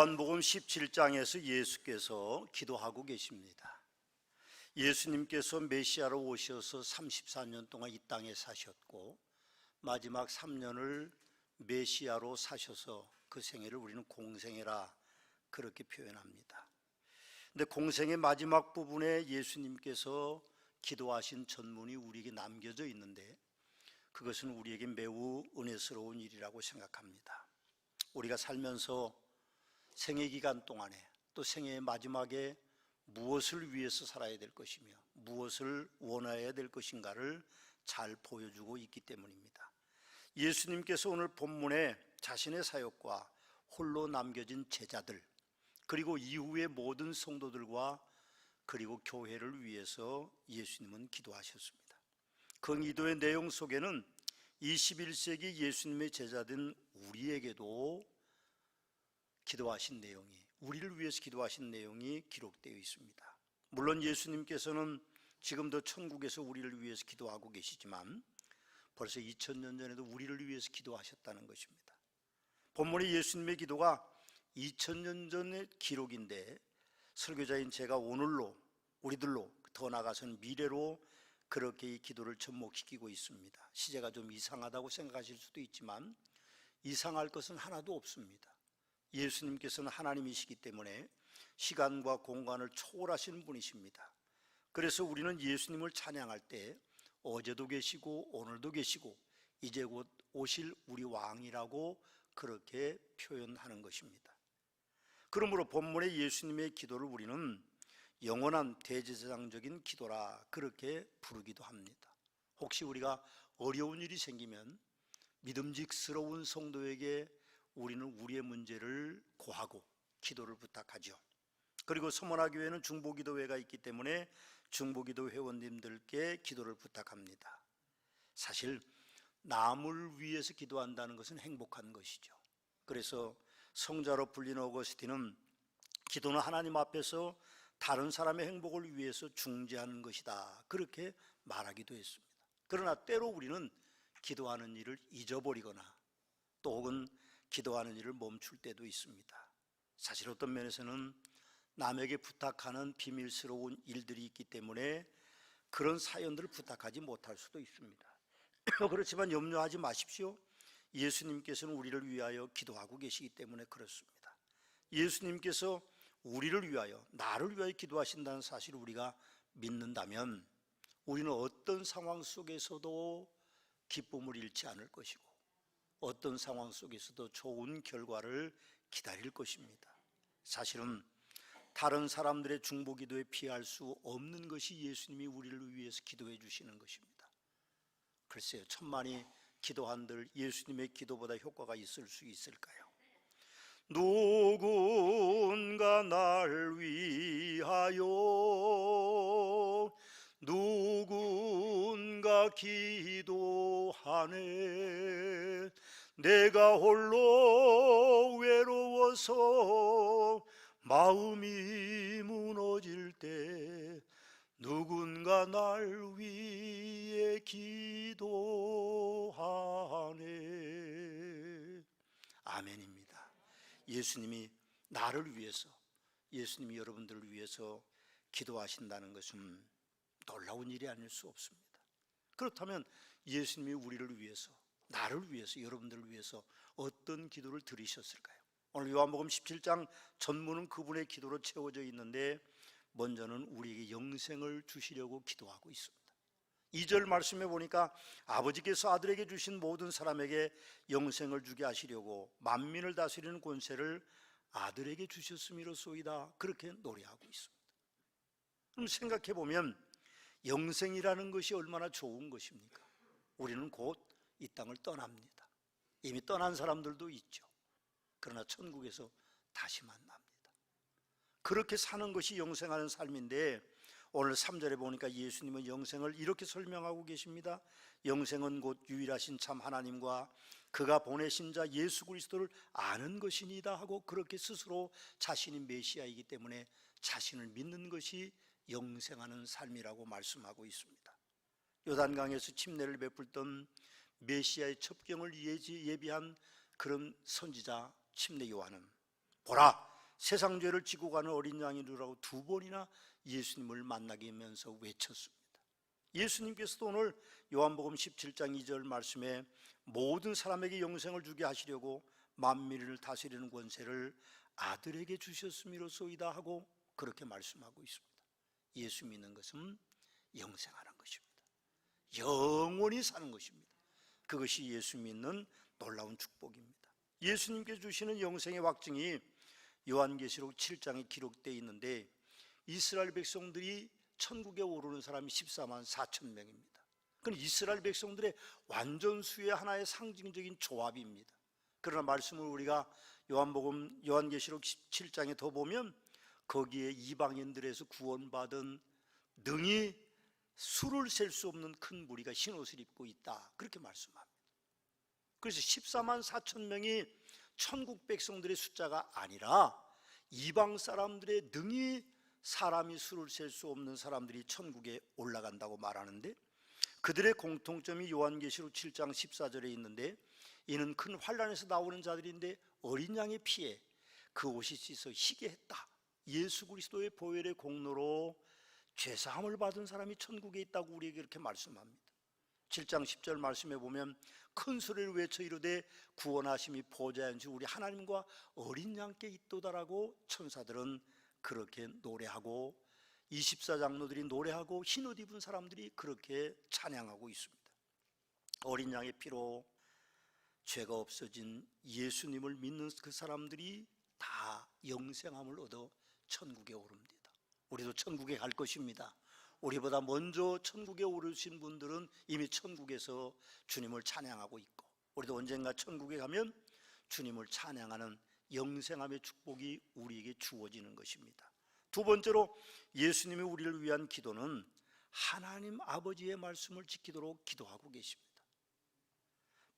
요한복음 17장에서 예수께서 기도하고 계십니다. 예수님께서 메시아로 오셔서 34년 동안 이 땅에 사셨고 마지막 3년을 메시아로 사셔서 그 생애를 우리는 공생애라 그렇게 표현합니다. 근데 공생의 마지막 부분에 예수님께서 기도하신 전문이 우리에게 남겨져 있는데 그것은 우리에게 매우 은혜스러운 일이라고 생각합니다. 우리가 살면서 생애 기간 동안에 또 생애의 마지막에 무엇을 위해서 살아야 될 것이며 무엇을 원해야 될 것인가를 잘 보여주고 있기 때문입니다. 예수님께서 오늘 본문에 자신의 사역과 홀로 남겨진 제자들 그리고 이후의 모든 성도들과 그리고 교회를 위해서 예수님은 기도하셨습니다. 그 기도의 내용 속에는 21세기 예수님의 제자된 우리에게도 기도하신 내용이, 우리를 위해서 기도하신 내용이 기록되어 있습니다. 물론 예수님께서는 지금도 천국에서 우리를 위해서 기도하고 계시지만 벌써 2000년 전에도 우리를 위해서 기도하셨다는 것입니다. 본문의 예수님의 기도가 2000년 전의 기록인데 설교자인 제가 오늘로 우리들로 더 나아가서는 미래로 그렇게 이 기도를 접목시키고 있습니다. 시제가 좀 이상하다고 생각하실 수도 있지만 이상할 것은 하나도 없습니다. 예수님께서는 하나님이시기 때문에 시간과 공간을 초월하시는 분이십니다. 그래서 우리는 예수님을 찬양할 때 어제도 계시고 오늘도 계시고 이제 곧 오실 우리 왕이라고 그렇게 표현하는 것입니다. 그러므로 본문의 예수님의 기도를 우리는 영원한 대제사장적인 기도라 그렇게 부르기도 합니다. 혹시 우리가 어려운 일이 생기면 믿음직스러운 성도에게 우리는 우리의 문제를 고하고 기도를 부탁하죠. 그리고 서머나교회는 중보기도회가 있기 때문에 중보기도 회원님들께 기도를 부탁합니다. 사실 남을 위해서 기도한다는 것은 행복한 것이죠. 그래서 성자로 불리는 어거스틴은 기도는 하나님 앞에서 다른 사람의 행복을 위해서 중재하는 것이다 그렇게 말하기도 했습니다. 그러나 때로 우리는 기도하는 일을 잊어버리거나 또 혹은 기도하는 일을 멈출 때도 있습니다. 사실 어떤 면에서는 남에게 부탁하는 비밀스러운 일들이 있기 때문에 그런 사연들을 부탁하지 못할 수도 있습니다. 그렇지만 염려하지 마십시오. 예수님께서는 우리를 위하여 기도하고 계시기 때문에 그렇습니다. 예수님께서 우리를 위하여, 나를 위하여 기도하신다는 사실을 우리가 믿는다면 우리는 어떤 상황 속에서도 기쁨을 잃지 않을 것이고 어떤 상황 속에서도 좋은 결과를 기다릴 것입니다. 사실은 다른 사람들의 중보기도에 피할 수 없는 것이 예수님이 우리를 위해서 기도해 주시는 것입니다. 글쎄요, 천만이 기도한들 예수님의 기도보다 효과가 있을 수 있을까요? 누군가 날 위하여 누군가 기도하네. 내가 홀로 외로워서 마음이 무너질 때 누군가 날 위해 기도하네. 아멘입니다. 예수님이 나를 위해서, 예수님이 여러분들을 위해서 기도하신다는 것은 놀라운 일이 아닐 수 없습니다. 그렇다면 예수님이 우리를 위해서, 나를 위해서, 여러분들을 위해서 어떤 기도를 드리셨을까요? 오늘 요한복음 17장 전문은 그분의 기도로 채워져 있는데 먼저는 우리에게 영생을 주시려고 기도하고 있습니다. 2절 말씀에 보니까 아버지께서 아들에게 주신 모든 사람에게 영생을 주게 하시려고 만민을 다스리는 권세를 아들에게 주셨음이로소이다 그렇게 노래하고 있습니다. 그럼 생각해 보면 영생이라는 것이 얼마나 좋은 것입니까? 우리는 곧 이 땅을 떠납니다. 이미 떠난 사람들도 있죠. 그러나 천국에서 다시 만납니다. 그렇게 사는 것이 영생하는 삶인데 오늘 3절에 보니까 예수님은 영생을 이렇게 설명하고 계십니다. 영생은 곧 유일하신 참 하나님과 그가 보내신 자 예수 그리스도를 아는 것이니다 하고 그렇게 스스로 자신이 메시아이기 때문에 자신을 믿는 것이 영생하는 삶이라고 말씀하고 있습니다. 요단강에서 침례를 베풀던 메시아의 첩경을 예비한 그런 선지자 침례 요한은 보라, 세상 죄를 지고 가는 어린 양이라고 두 번이나 예수님을 만나게 하면서 외쳤습니다. 예수님께서도 오늘 요한복음 17장 2절 말씀에 모든 사람에게 영생을 주게 하시려고 만민을 다스리는 권세를 아들에게 주셨음이로소이다 하고 그렇게 말씀하고 있습니다. 예수 믿는 것은 영생하는 것입니다. 영원히 사는 것입니다. 그것이 예수 믿는 놀라운 축복입니다. 예수님께서 주시는 영생의 확증이 요한계시록 7장에 기록되어 있는데 이스라엘 백성들이 천국에 오르는 사람이 14만 4천 명입니다. 그건 이스라엘 백성들의 완전수의 하나의 상징적인 조합입니다. 그러나 말씀을 우리가 요한계시록 17장에 더 보면 거기에 이방인들에서 구원받은 능히 수를 셀 수 없는 큰 무리가 흰옷을 입고 있다, 그렇게 말씀합니다. 그래서 14만 4천 명이 천국 백성들의 숫자가 아니라 이방 사람들의 능히 사람이 수를 셀 수 없는 사람들이 천국에 올라간다고 말하는데, 그들의 공통점이 요한계시록 7장 14절에 있는데, 이는 큰 환난에서 나오는 자들인데 어린 양의 피에 그 옷이 씻어 희게 했다. 예수 그리스도의 보혈의 공로로 죄사함을 받은 사람이 천국에 있다고 우리에게 이렇게 말씀합니다. 7장 10절 말씀에 보면 큰 소리를 외쳐 이르되 구원하심이 보좌에 앉으신 우리 하나님과 어린 양께 있도다라고 천사들은 그렇게 노래하고 24장로들이 노래하고 흰옷 입은 사람들이 그렇게 찬양하고 있습니다. 어린 양의 피로 죄가 없어진 예수님을 믿는 그 사람들이 다 영생함을 얻어 천국에 오릅니다. 우리도 천국에 갈 것입니다. 우리보다 먼저 천국에 오르신 분들은 이미 천국에서 주님을 찬양하고 있고, 우리도 언젠가 천국에 가면 주님을 찬양하는 영생함의 축복이 우리에게 주어지는 것입니다. 두 번째로 예수님이 우리를 위한 기도는 하나님 아버지의 말씀을 지키도록 기도하고 계십니다.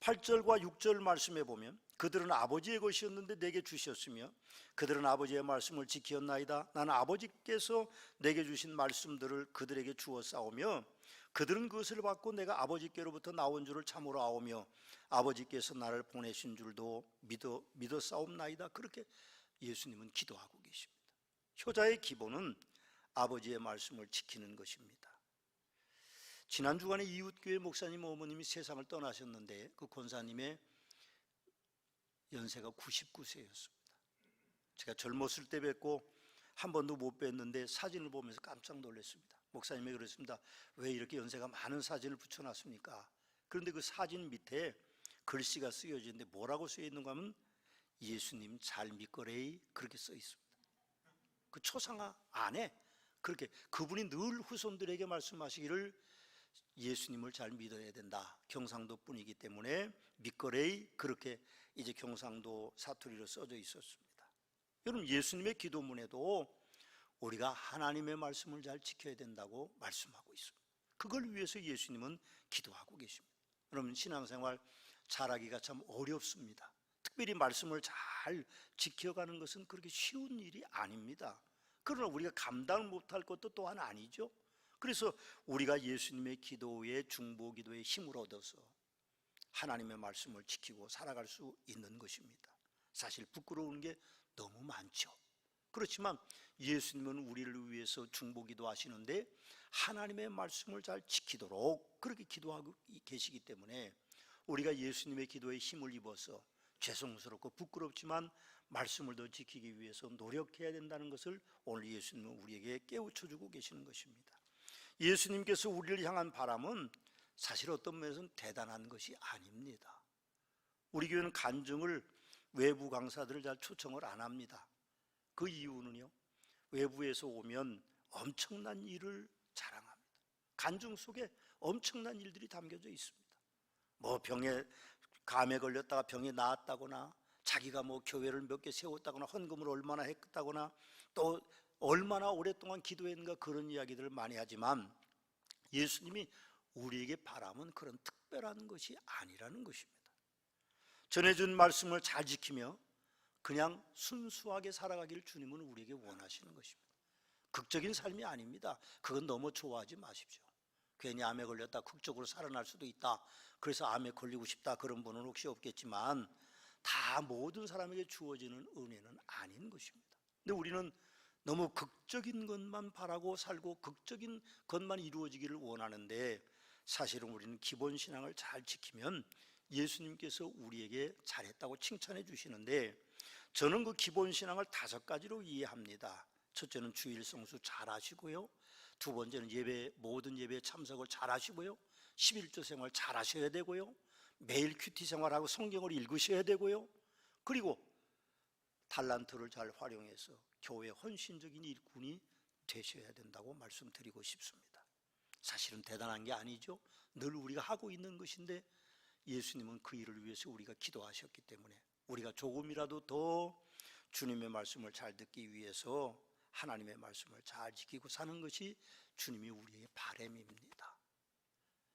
8절과 6절 말씀에 보면 그들은 아버지의 것이었는데 내게 주셨으며 그들은 아버지의 말씀을 지키었나이다. 나는 아버지께서 내게 주신 말씀들을 그들에게 주어 싸우며 그들은 그것을 받고 내가 아버지께로부터 나온 줄을 참으로 아오며 아버지께서 나를 보내신 줄도 믿어 싸움나이다. 그렇게 예수님은 기도하고 계십니다. 효자의 기본은 아버지의 말씀을 지키는 것입니다. 지난 주간에 이웃교회 목사님 어머님이 세상을 떠나셨는데 그 권사님의 연세가 99세였습니다. 제가 젊었을 때 뵙고 한 번도 못 뵀는데 사진을 보면서 깜짝 놀랐습니다. 목사님이 그랬습니다. 왜 이렇게 연세가 많은 사진을 붙여놨습니까? 그런데 그 사진 밑에 글씨가 쓰여져 있는데 뭐라고 쓰여 있는가 하면 예수님 잘 믿거래이, 그렇게 써 있습니다. 그 초상화 안에 그렇게 그분이 늘 후손들에게 말씀하시기를 예수님을 잘 믿어야 된다. 경상도 뿐이기 때문에 믿거래이, 그렇게 이제 경상도 사투리로 써져 있었습니다. 여러분, 예수님의 기도문에도 우리가 하나님의 말씀을 잘 지켜야 된다고 말씀하고 있습니다. 그걸 위해서 예수님은 기도하고 계십니다. 여러분, 신앙생활 잘하기가 참 어렵습니다. 특별히 말씀을 잘 지켜가는 것은 그렇게 쉬운 일이 아닙니다. 그러나 우리가 감당을 못할 것도 또한 아니죠. 그래서 우리가 예수님의 기도의 중보기도의 힘을 얻어서 하나님의 말씀을 지키고 살아갈 수 있는 것입니다. 사실 부끄러운 게 너무 많죠. 그렇지만 예수님은 우리를 위해서 중보기도 하시는데 하나님의 말씀을 잘 지키도록 그렇게 기도하고 계시기 때문에 우리가 예수님의 기도에 힘을 입어서 죄송스럽고 부끄럽지만 말씀을 더 지키기 위해서 노력해야 된다는 것을 오늘 예수님은 우리에게 깨우쳐주고 계시는 것입니다. 예수님께서 우리를 향한 바람은 사실 어떤 면에서는 대단한 것이 아닙니다. 우리 교회는 간증을 외부 강사들을 잘 초청을 안 합니다. 그 이유는요, 외부에서 오면 엄청난 일을 자랑합니다. 간증 속에 엄청난 일들이 담겨져 있습니다. 뭐 감에 걸렸다가 병에 나았다거나, 자기가 뭐 교회를 몇 개 세웠다거나, 헌금을 얼마나 했다거나, 또 얼마나 오랫동안 기도했는가, 그런 이야기들을 많이 하지만 예수님이 우리에게 바라면 그런 특별한 것이 아니라는 것입니다. 전해준 말씀을 잘 지키며 그냥 순수하게 살아가기를 주님은 우리에게 원하시는 것입니다. 극적인 삶이 아닙니다. 그건 너무 좋아하지 마십시오. 괜히 암에 걸렸다 극적으로 살아날 수도 있다, 그래서 암에 걸리고 싶다, 그런 분은 혹시 없겠지만 다 모든 사람에게 주어지는 은혜는 아닌 것입니다. 근데 우리는 너무 극적인 것만 바라고 살고 극적인 것만 이루어지기를 원하는데, 사실은 우리는 기본 신앙을 잘 지키면 예수님께서 우리에게 잘했다고 칭찬해 주시는데, 저는 그 기본 신앙을 5가지로 이해합니다. 첫째는 주일 성수 잘 하시고요, 두 번째는 모든 예배에 참석을 잘 하시고요, 11조 생활 잘 하셔야 되고요, 매일 큐티 생활하고 성경을 읽으셔야 되고요, 그리고 달란트를 잘 활용해서 교회 헌신적인 일꾼이 되셔야 된다고 말씀드리고 싶습니다. 사실은 대단한 게 아니죠. 늘 우리가 하고 있는 것인데, 예수님은 그 일을 위해서 우리가 기도하셨기 때문에 우리가 조금이라도 더 주님의 말씀을 잘 듣기 위해서 하나님의 말씀을 잘 지키고 사는 것이 주님이 우리의 바람입니다.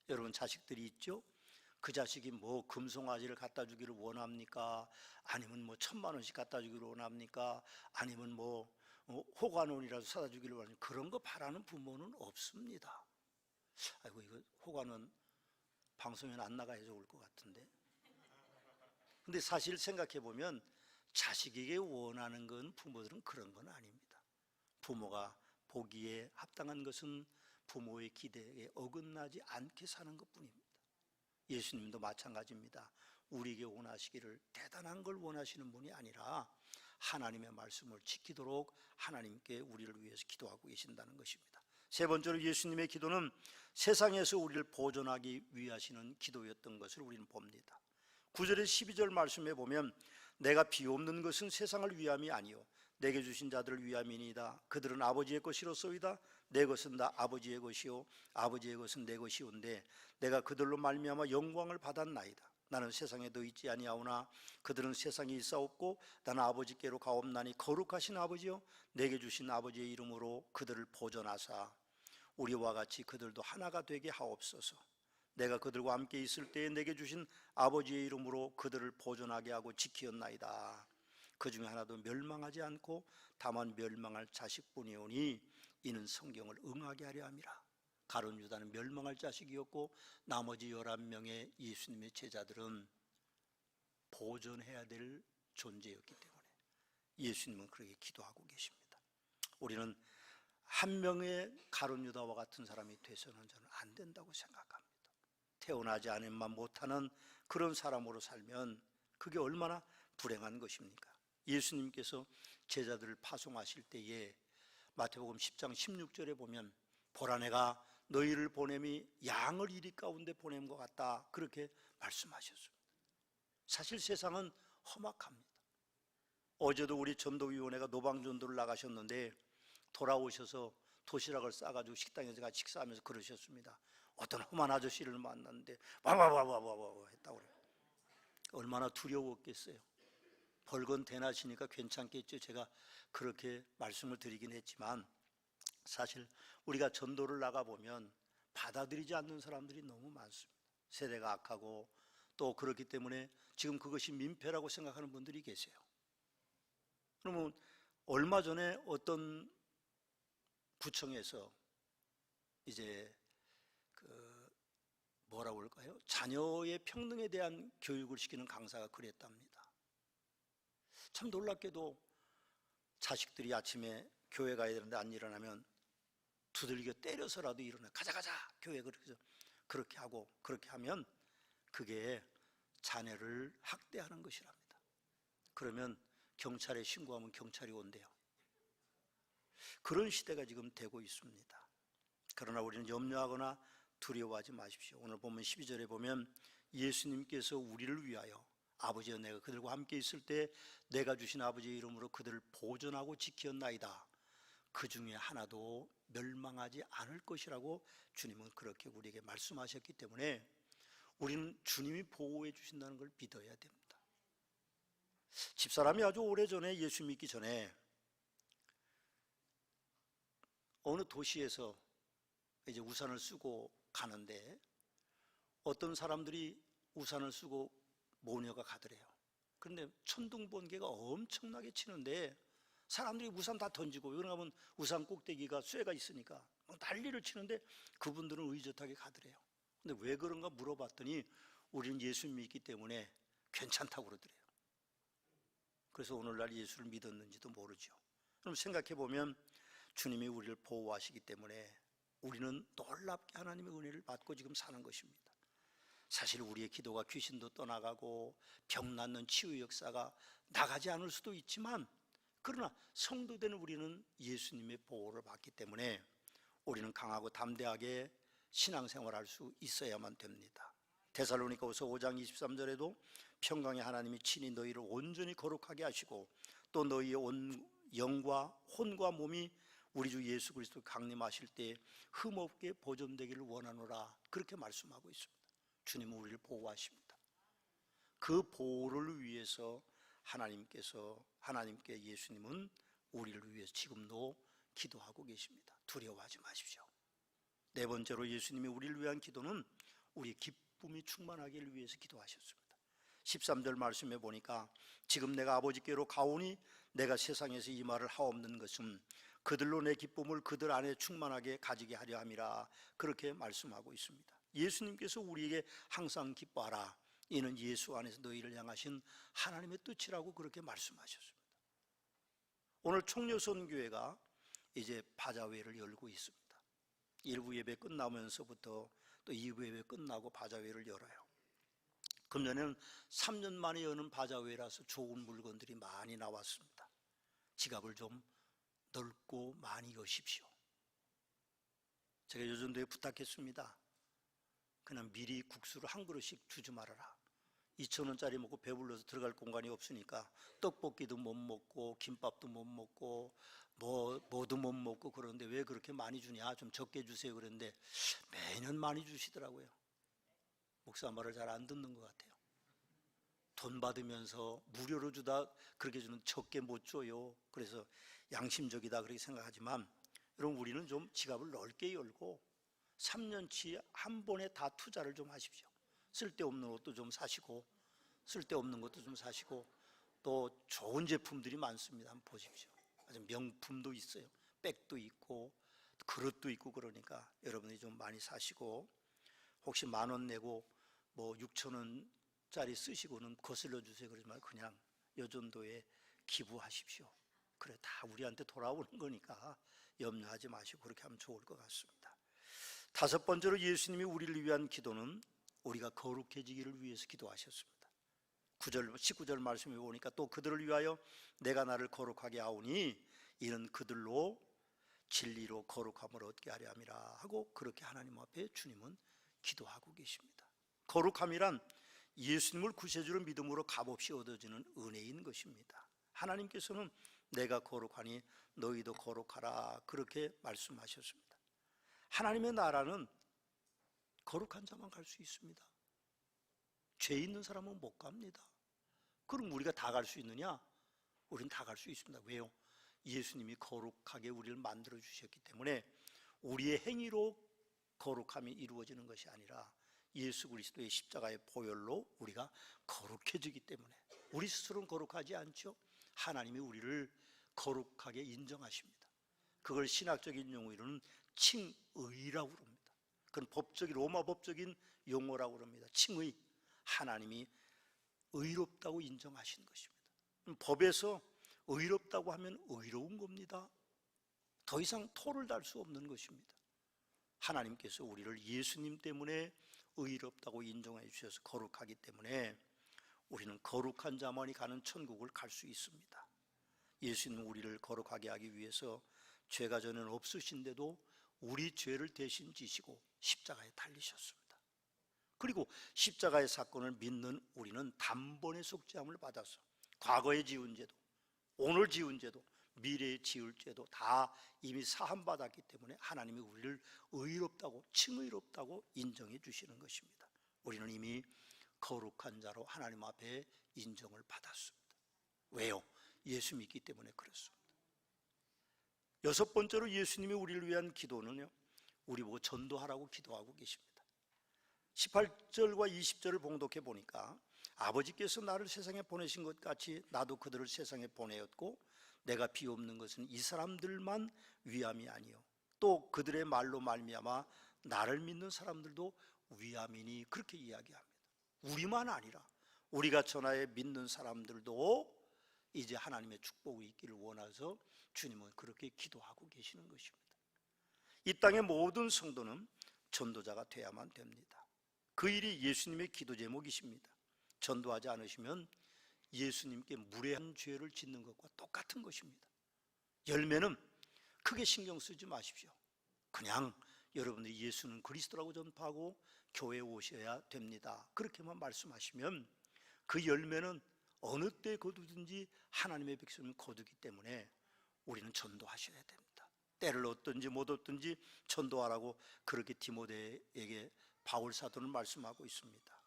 여러분, 자식들이 있죠? 그 자식이 뭐 금송아지를 갖다 주기를 원합니까? 아니면 뭐 1000만 원씩 갖다 주기를 원합니까? 아니면 뭐 호관원이라도 사다 주기를 원합니까? 그런 거 바라는 부모는 없습니다. 아이고, 이거 호관원 방송에 안 나가야 좋을 것 같은데. 근데 사실 생각해 보면 자식에게 원하는 건, 부모들은 그런 건 아닙니다. 부모가 보기에 합당한 것은 부모의 기대에 어긋나지 않게 사는 것뿐입니다. 예수님도 마찬가지입니다. 우리에게 원하시기를 대단한 걸 원하시는 분이 아니라 하나님의 말씀을 지키도록 하나님께 우리를 위해서 기도하고 계신다는 것입니다. 세 번째로 예수님의 기도는 세상에서 우리를 보존하기 위하시는 기도였던 것을 우리는 봅니다. 9절에서 12절 말씀에 보면, 내가 비옵는 것은 세상을 위함이 아니요 내게 주신 자들을 위함이니이다. 그들은 아버지의 것이로소이다. 내 것은 다 아버지의 것이요 아버지의 것은 내 것이온데 내가 그들로 말미암아 영광을 받았나이다. 나는 세상에 더 있지 아니하오나 그들은 세상에 있사옵고 나는 아버지께로 가옵나니 거룩하신 아버지요 내게 주신 아버지의 이름으로 그들을 보존하사 우리와 같이 그들도 하나가 되게 하옵소서. 내가 그들과 함께 있을 때에 내게 주신 아버지의 이름으로 그들을 보존하게 하고 지키었나이다. 그 중에 하나도 멸망하지 않고 다만 멸망할 자식뿐이오니 이는 성경을 응하게 하려 함이라. 가룟 유다는 멸망할 자식이었고 나머지 11명의 예수님의 제자들은 보존해야 될 존재였기 때문에 예수님은 그렇게 기도하고 계십니다. 우리는 한 명의 가룟 유다와 같은 사람이 돼서는 저는 안 된다고 생각합니다. 태어나지 않으면 못하는 그런 사람으로 살면 그게 얼마나 불행한 것입니까? 예수님께서 제자들을 파송하실 때에 마태복음 10장 16절에 보면, 보라 내가 너희를 보냄이 양을 이리 가운데 보냄 것 같다, 그렇게 말씀하셨습니다. 사실 세상은 험악합니다. 어제도 우리 전도위원회가 노방전도를 나가셨는데 돌아오셔서 도시락을 싸가지고 식당에서 같이 식사하면서 그러셨습니다. 어떤 험한 아저씨를 만났는데 와와와와와 했다고 그래요. 얼마나 두려웠겠어요. 벌건 대낮이니까 괜찮겠죠. 제가 그렇게 말씀을 드리긴 했지만 사실 우리가 전도를 나가보면 받아들이지 않는 사람들이 너무 많습니다. 세대가 악하고 또 그렇기 때문에 지금 그것이 민폐라고 생각하는 분들이 계세요. 그러면 얼마 전에 어떤 구청에서 이제 뭐라고 할까요? 자녀의 평등에 대한 교육을 시키는 강사가 그랬답니다. 참 놀랍게도 자식들이 아침에 교회 가야 되는데 안 일어나면 두들겨 때려서라도 일어나 가자 교회, 그렇게 하고, 그렇게 하면 그게 자녀를 학대하는 것이랍니다. 그러면 경찰에 신고하면 경찰이 온대요. 그런 시대가 지금 되고 있습니다. 그러나 우리는 염려하거나 두려워하지 마십시오. 오늘 보면 12절에 보면 예수님께서 우리를 위하여 아버지와 내가 그들과 함께 있을 때 내가 주신 아버지의 이름으로 그들을 보존하고 지켰나이다. 그 중에 하나도 멸망하지 않을 것이라고 주님은 그렇게 우리에게 말씀하셨기 때문에 우리는 주님이 보호해 주신다는 걸 믿어야 됩니다. 집사람이 아주 오래전에 예수 믿기 전에 어느 도시에서 이제 우산을 쓰고 가는데 어떤 사람들이 우산을 쓰고 모녀가 가더래요. 그런데 천둥번개가 엄청나게 치는데 사람들이 우산 다 던지고, 왜냐하면 우산 꼭대기가 쇠가 있으니까 난리를 치는데 그분들은 의젓하게 가더래요. 근데 왜 그런가 물어봤더니 우리는 예수 믿기 때문에 괜찮다고 그러더래요. 그래서 오늘날 예수를 믿었는지도 모르죠. 그럼 생각해 보면 주님이 우리를 보호하시기 때문에 우리는 놀랍게 하나님의 은혜를 받고 지금 사는 것입니다. 사실 우리의 기도가 귀신도 떠나가고 병 낫는 치유 역사가 나가지 않을 수도 있지만, 그러나 성도된 우리는 예수님의 보호를 받기 때문에 우리는 강하고 담대하게 신앙생활할 수 있어야만 됩니다. 데살로니가후서 5장 23절에도 평강의 하나님이 친히 너희를 온전히 거룩하게 하시고 또 너희의 온 영과 혼과 몸이 우리 주 예수 그리스도 강림하실 때 흠없게 보존되기를 원하노라, 그렇게 말씀하고 있습니다. 주님은 우리를 보호하십니다. 그 보호를 위해서 하나님께 예수님은 우리를 위해서 지금도 기도하고 계십니다. 두려워하지 마십시오. 네 번째로 예수님이 우리를 위한 기도는 우리의 기쁨이 충만하기를 위해서 기도하셨습니다. 13절 말씀해 보니까 지금 내가 아버지께로 가오니 내가 세상에서 이 말을 하옵는 것은 그들로 내 기쁨을 그들 안에 충만하게 가지게 하려 함이라, 그렇게 말씀하고 있습니다. 예수님께서 우리에게 항상 기뻐하라, 이는 예수 안에서 너희를 향하신 하나님의 뜻이라고 그렇게 말씀하셨습니다. 오늘 총려선교회가 이제 바자회를 열고 있습니다. 1부 예배 끝나면서부터 또 2부 예배 끝나고 바자회를 열어요. 금년에는 3년 만에 여는 바자회라서 좋은 물건들이 많이 나왔습니다. 지갑을 좀 넓고 많이 여십시오. 제가 요전도에 부탁했습니다. 그냥 미리 국수를 한 그릇씩 주지 말아라. 2,000원짜리 먹고 배불러서 들어갈 공간이 없으니까 떡볶이도 못 먹고 김밥도 못 먹고 뭐도 못 먹고 그러는데 왜 그렇게 많이 주냐, 좀 적게 주세요 그랬는데 매년 많이 주시더라고요. 목사 말을 잘 안 듣는 것 같아요. 돈 받으면서 무료로 주다 그렇게 주는 적게 못 줘요. 그래서 양심적이다 그렇게 생각하지만, 여러분 우리는 좀 지갑을 넓게 열고 3년치 한 번에 다 투자를 좀 하십시오. 쓸데없는 옷도 좀 사시고 쓸데없는 것도 좀 사시고, 또 좋은 제품들이 많습니다. 한번 보십시오. 아주 명품도 있어요. 백도 있고 그릇도 있고, 그러니까 여러분이 좀 많이 사시고, 혹시 10,000원 내고 뭐 6,000원짜리 쓰시고는 거슬러 주세요 그러지 말고 그냥 요 정도에 기부하십시오. 그래 다 우리한테 돌아오는 거니까 염려하지 마시고 그렇게 하면 좋을 것 같습니다. 다섯 번째로 예수님이 우리를 위한 기도는 우리가 거룩해지기를 위해서 기도하셨습니다. 19절 말씀에 보니까 또 그들을 위하여 내가 나를 거룩하게 하오니 이는 그들로 진리로 거룩함을 얻게 하려 함이라 하고, 그렇게 하나님 앞에 주님은 기도하고 계십니다. 거룩함이란 예수님을 구세주로 믿음으로 값없이 얻어지는 은혜인 것입니다. 하나님께서는 내가 거룩하니 너희도 거룩하라, 그렇게 말씀하셨습니다. 하나님의 나라는 거룩한 자만 갈 수 있습니다. 죄 있는 사람은 못 갑니다. 그럼 우리가 다 갈 수 있느냐? 우리는 다 갈 수 있습니다. 왜요? 예수님이 거룩하게 우리를 만들어 주셨기 때문에 우리의 행위로 거룩함이 이루어지는 것이 아니라 예수 그리스도의 십자가의 보혈로 우리가 거룩해지기 때문에, 우리 스스로는 거룩하지 않죠. 하나님이 우리를 거룩하게 인정하십니다. 그걸 신학적인 용어로는 칭의라고 합니다. 그건 법적인 로마 법적인 용어라고 합니다. 칭의, 하나님이 의롭다고 인정하신 것입니다. 법에서 의롭다고 하면 의로운 겁니다. 더 이상 토를 달 수 없는 것입니다. 하나님께서 우리를 예수님 때문에 의롭다고 인정해 주셔서 거룩하기 때문에 우리는 거룩한 자만이 가는 천국을 갈 수 있습니다. 예수님은 우리를 거룩하게 하기 위해서 죄가 전에는 없으신데도 우리 죄를 대신 지시고 십자가에 달리셨습니다. 그리고 십자가의 사건을 믿는 우리는 단번에 속죄함을 받아서 과거에 지은 죄도, 오늘 지은 죄도, 미래에 지을 죄도 다 이미 사함받았기 때문에 하나님이 우리를 의롭다고, 칭의롭다고 인정해 주시는 것입니다. 우리는 이미 거룩한 자로 하나님 앞에 인정을 받았습니다. 왜요? 예수 믿기 때문에 그렇습니다. 여섯 번째로 예수님이 우리를 위한 기도는요, 우리 보고 전도하라고 기도하고 계십니다. 18절과 20절을 봉독해 보니까 아버지께서 나를 세상에 보내신 것 같이 나도 그들을 세상에 보내었고 내가 비옵는 것은 이 사람들만 위함이 아니요 또 그들의 말로 말미암아 나를 믿는 사람들도 위함이니, 그렇게 이야기합니다. 우리만 아니라 우리가 전하에 믿는 사람들도 이제 하나님의 축복이 있기를 원해서 주님은 그렇게 기도하고 계시는 것입니다. 이 땅의 모든 성도는 전도자가 돼야만 됩니다. 그 일이 예수님의 기도 제목이십니다. 전도하지 않으시면 예수님께 무례한 죄를 짓는 것과 똑같은 것입니다. 열매는 크게 신경 쓰지 마십시오. 그냥 여러분들이 예수는 그리스도라고 전파하고 교회에 오셔야 됩니다. 그렇게만 말씀하시면 그 열매는 어느 때 거두든지 하나님의 백성은 거두기 때문에 우리는 전도하셔야 됩니다. 때를 얻든지 못 얻든지 전도하라고 그렇게 디모데에게 바울 사도는 말씀하고 있습니다.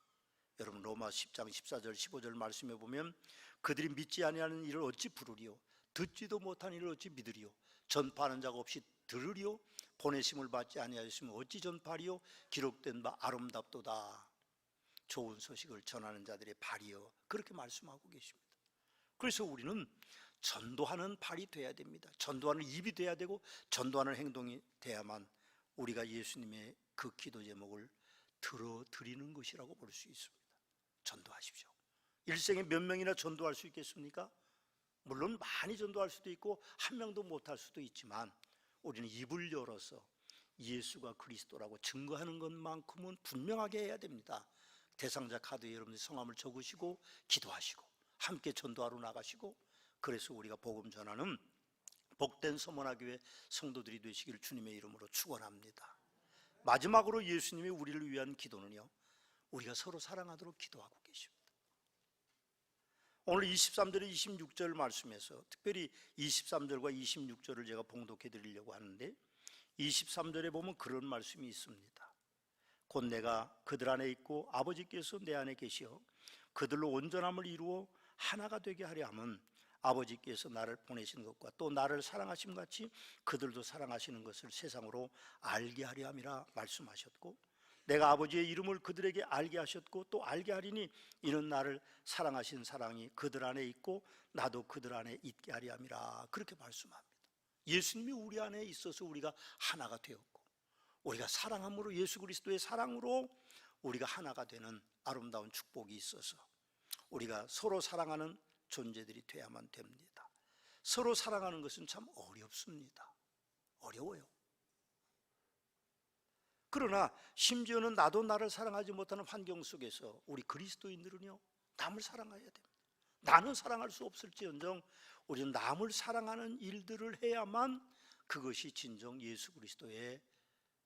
여러분 로마 10장 14절 15절 말씀해 보면 그들이 믿지 아니하는 일을 어찌 부르리요 듣지도 못한 일을 어찌 믿으리요 전파하는 자가 없이 들으리요 보내심을 받지 아니하였으면 어찌 전파하리요 기록된 바 아름답도다 좋은 소식을 전하는 자들의 발이여 그렇게 말씀하고 계십니다. 그래서 우리는 전도하는 발이 돼야 됩니다. 전도하는 입이 돼야 되고 전도하는 행동이 돼야만 우리가 예수님의 그 기도 제목을 들어드리는 것이라고 볼 수 있습니다. 전도하십시오. 일생에 몇 명이나 전도할 수 있겠습니까? 물론 많이 전도할 수도 있고 한 명도 못할 수도 있지만 우리는 입을 열어서 예수가 그리스도라고 증거하는 것만큼은 분명하게 해야 됩니다. 대상자 카드에 여러분들 성함을 적으시고 기도하시고 함께 전도하러 나가시고 그래서 우리가 복음 전하는 복된 서머나교회 성도들이 되시길 주님의 이름으로 축원합니다. 마지막으로 예수님이 우리를 위한 기도는요 우리가 서로 사랑하도록 기도하고 계십니다. 오늘 23절에 26절 말씀에서 특별히 23절과 26절을 제가 봉독해 드리려고 하는데 23절에 보면 그런 말씀이 있습니다. 곧 내가 그들 안에 있고 아버지께서 내 안에 계시어 그들로 온전함을 이루어 하나가 되게 하려 함은 아버지께서 나를 보내신 것과 또 나를 사랑하심 같이 그들도 사랑하시는 것을 세상으로 알게 하려 함이라 말씀하셨고 내가 아버지의 이름을 그들에게 알게 하셨고 또 알게 하리니 이는 나를 사랑하신 사랑이 그들 안에 있고 나도 그들 안에 있게 하려 함이라 그렇게 말씀합니다. 예수님이 우리 안에 있어서 우리가 하나가 되었고 우리가 사랑함으로 예수 그리스도의 사랑으로 우리가 하나가 되는 아름다운 축복이 있어서 우리가 서로 사랑하는 존재들이 돼야만 됩니다. 서로 사랑하는 것은 참 어렵습니다. 어려워요. 그러나 심지어는 나도 나를 사랑하지 못하는 환경 속에서 우리 그리스도인들은요 남을 사랑해야 됩니다. 나는 사랑할 수 없을지언정 우리는 남을 사랑하는 일들을 해야만 그것이 진정 예수 그리스도의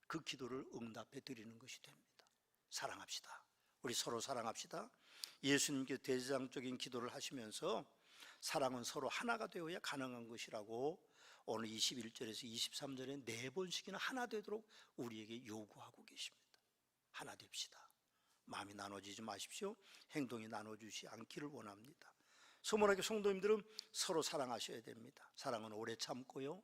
그 기도를 응답해 드리는 것이 됩니다. 사랑합시다. 우리 서로 사랑합시다. 예수님께 대제사장적인 기도를 하시면서 사랑은 서로 하나가 되어야 가능한 것이라고 오늘 21절에서 23절에 4번씩이나 하나 되도록 우리에게 요구하고 계십니다. 하나 됩시다. 마음이 나눠지지 마십시오. 행동이 나눠주지 않기를 원합니다. 서머나교회 성도님들은 서로 사랑하셔야 됩니다. 사랑은 오래 참고요,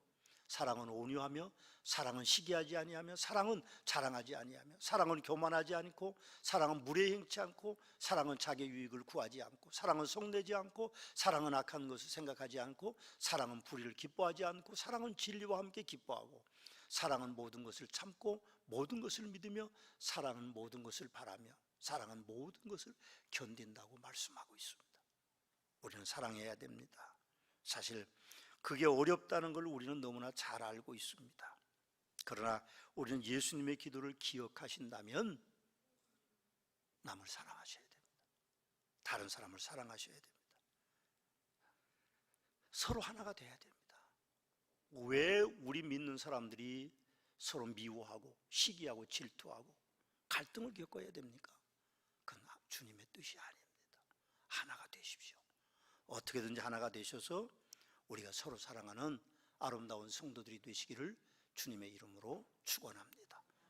사랑은 온유하며, 사랑은 시기하지 아니하며, 사랑은 자랑하지 아니하며, 사랑은 교만하지 않고, 사랑은 무례행치 않고, 사랑은 자기 유익을 구하지 않고, 사랑은 성내지 않고, 사랑은 악한 것을 생각하지 않고, 사랑은 불의를 기뻐하지 않고, 사랑은 진리와 함께 기뻐하고, 사랑은 모든 것을 참고 모든 것을 믿으며, 사랑은 모든 것을 바라며, 사랑은 모든 것을 견딘다고 말씀하고 있습니다. 우리는 사랑해야 됩니다. 사실 그게 어렵다는 걸 우리는 너무나 잘 알고 있습니다. 그러나 우리는 예수님의 기도를 기억하신다면 남을 사랑하셔야 됩니다. 다른 사람을 사랑하셔야 됩니다. 서로 하나가 돼야 됩니다. 왜 우리 믿는 사람들이 서로 미워하고 시기하고 질투하고 갈등을 겪어야 됩니까? 그건 주님의 뜻이 아닙니다. 하나가 되십시오. 어떻게든지 하나가 되셔서 우리가 서로 사랑하는 아름다운 성도들이 되시기를 주님의 이름으로 축원합니다.